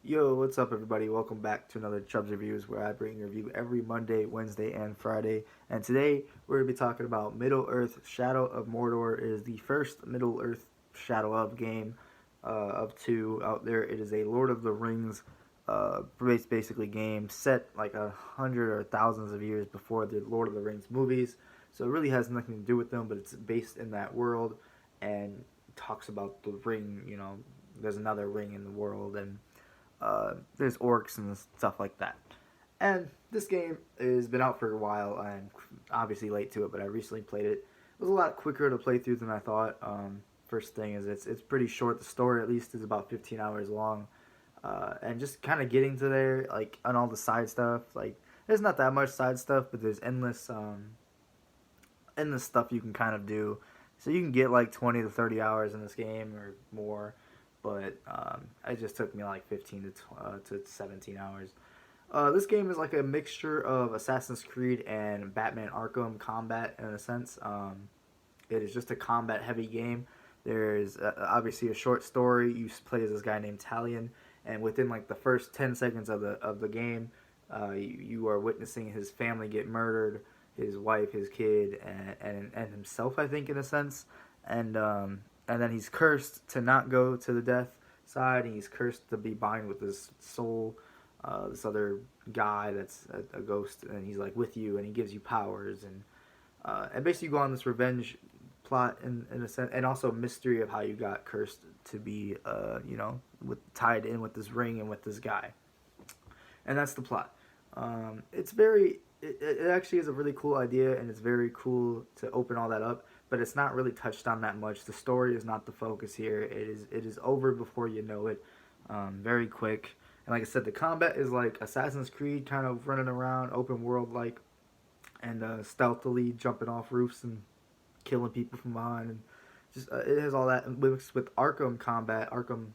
Yo, what's up, everybody? Welcome back to another Chubbs Reviews, where I bring a review every Monday, Wednesday, and Friday. And today we're gonna be talking about Middle Earth: Shadow of Mordor. It is the first Middle Earth Shadow of game of two out there. It is a Lord of the Rings basically game set like 100 or thousands of years before the Lord of the Rings movies. So it really has nothing to do with them, but it's based in that world and talks about the ring. There's another ring in the world, and there's orcs and stuff like that. And this game has been out for a while. I'm obviously late to it, but I recently played it. It was a lot quicker to play through than I thought. First thing is it's pretty short. The story at least is about 15 hours long, and just kind of getting to there, like on all the side stuff. Like there's not that much side stuff, but there's endless stuff you can kind of do. So you can get like 20 to 30 hours in this game or more, but it just took me like 15 to 17 hours. This game is like a mixture of Assassin's Creed and Batman Arkham Combat in a sense. It is just a combat heavy game. There's obviously a short story. You play as this guy named Talion, and within like the first 10 seconds of the game, you are witnessing his family get murdered, his wife, his kid, and himself, I think, in a sense. And then he's cursed to not go to the death side, and he's cursed to be bind with this soul, this other guy that's a ghost, and he's like with you, and he gives you powers, and basically you go on this revenge plot in a sense, and also mystery of how you got cursed to be, tied in with this ring and with this guy, and that's the plot. It's very it actually is a really cool idea, and it's very cool to open all that up, but it's not really touched on that much. The story is not the focus here. It is over before you know it, very quick. And like I said, the combat is like Assassin's Creed, kind of running around, open world like, and stealthily jumping off roofs and killing people from behind, and just it has all that mixed with Arkham combat, Arkham,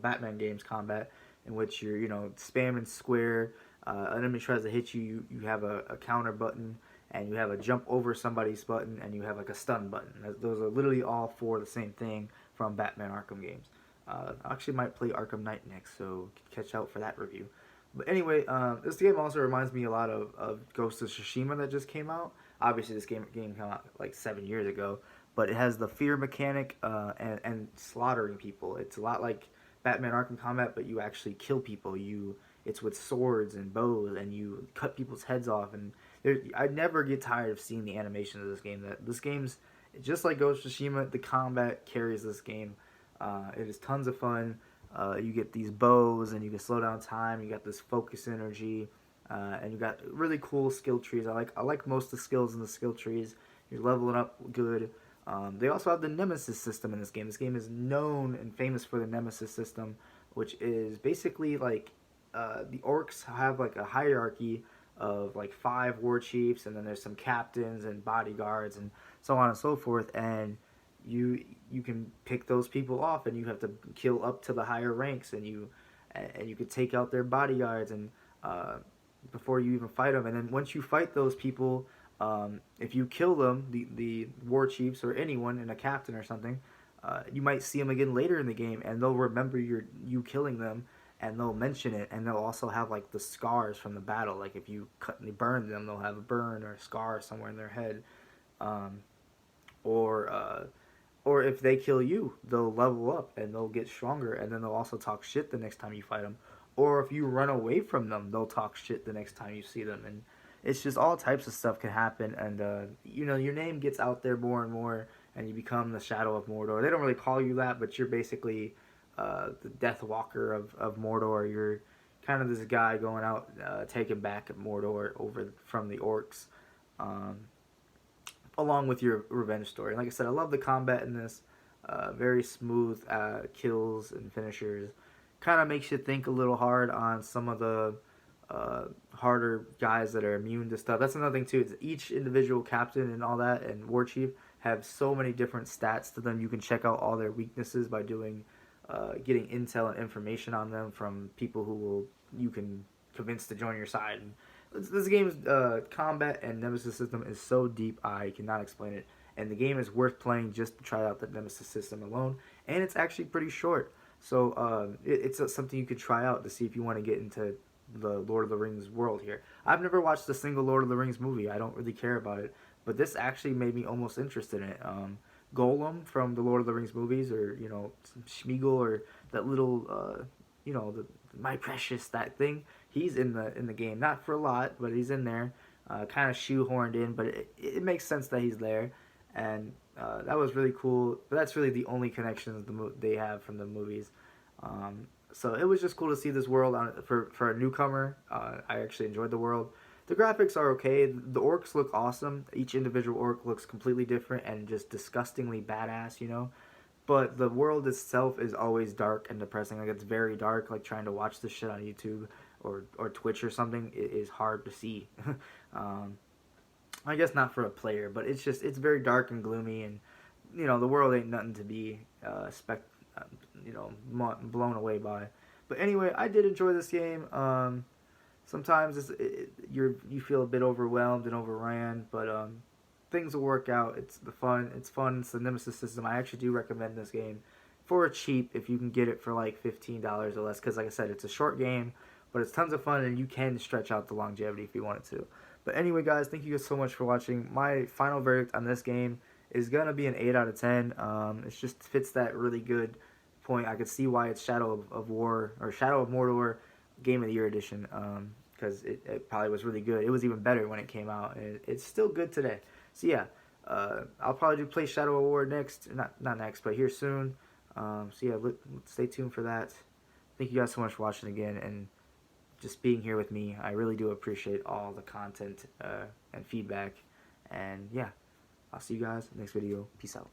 Batman games combat, in which you're spamming square. An enemy tries to hit you, you have a counter button, and you have a jump over somebody's button, and you have like a stun button. Those are literally all for the same thing from Batman Arkham games. I actually might play Arkham Knight next, so catch out for that review. But anyway, this game also reminds me a lot of Ghost of Tsushima that just came out. Obviously, this game came out like 7 years ago, but it has the fear mechanic and slaughtering people. It's a lot like Batman Arkham Combat, but you actually kill people. It's with swords and bows, and you cut people's heads off. And I never get tired of seeing the animation of this game. That this game's just like Ghost of Tsushima. The combat carries this game. It is tons of fun. You get these bows, and you can slow down time. You got this focus energy, and you got really cool skill trees. I like most of the skills in the skill trees. You're leveling up good. They also have the Nemesis system in this game. This game is known and famous for the Nemesis system, which is basically like the orcs have like a hierarchy of like five war chiefs, and then there's some captains and bodyguards and so on and so forth. And you can pick those people off, and you have to kill up to the higher ranks, and you could take out their bodyguards and before you even fight them. And then once you fight those people, if you kill them, the war chiefs or anyone and a captain or something, you might see them again later in the game, and they'll remember you killing them, and they'll mention it, and they'll also have like the scars from the battle. Like if you cut and burn them, they'll have a burn or a scar somewhere in their head, um, or or if they kill you, they'll level up and they'll get stronger, and then they'll also talk shit the next time you fight them. Or if you run away from them, they'll talk shit the next time you see them, and it's just all types of stuff can happen. And your name gets out there more and more, and you become the Shadow of Mordor. They don't really call you that, but you're basically the Death Walker of Mordor. You're kind of this guy going out, taking back Mordor over from the orcs. Um, Along with your revenge story. And like I said, I love the combat in this. Very smooth kills and finishers. Kind of makes you think a little hard on some of the harder guys that are immune to stuff. That's another thing too. Is each individual captain and all that and war chief have so many different stats to them. You can check out all their weaknesses by doing getting intel and information on them from people you can convince to join your side. And this game's combat and Nemesis system is so deep, I cannot explain it. And the game is worth playing just to try out the Nemesis system alone. And it's actually pretty short. So it's something you could try out to see if you want to get into the Lord of the Rings world here. I've never watched a single Lord of the Rings movie. I don't really care about it, but this actually made me almost interested in it. Golem from the Lord of the Rings movies, or Schmeagol, or that little my precious, that thing. He's in the game, not for a lot, but he's in there, kind of shoehorned in, but it makes sense that he's there, and that was really cool. But that's really the only connections they have from the movies. So it was just cool to see this world for a newcomer. I actually enjoyed the world. The graphics are okay. The orcs look awesome. Each individual orc looks completely different and just disgustingly badass, But the world itself is always dark and depressing. Like, it's very dark. Like, trying to watch this shit on YouTube or Twitch or something, it is hard to see. um, I guess not for a player, but it's very dark and gloomy, and the world ain't nothing to be uh, blown away by. But anyway, I did enjoy this game. Sometimes you feel a bit overwhelmed and overran, but things will work out. It's fun. It's the Nemesis system. I actually do recommend this game for cheap if you can get it for like $15 or less. Because like I said, it's a short game, but it's tons of fun, and you can stretch out the longevity if you wanted to. But anyway, guys, thank you guys so much for watching. My final verdict on this game is gonna be an 8 out of 10. It just fits that really good point. I could see why it's Shadow of War, or Shadow of Mordor Game of the Year edition. Because it probably was really good. It was even better when it came out, and it's still good today. So yeah, I'll probably play Shadow of War next, not next, but here soon. So yeah, stay tuned for that. Thank you guys so much for watching again, and just being here with me. I really do appreciate all the content and feedback. And yeah, I'll see you guys next video. Peace out.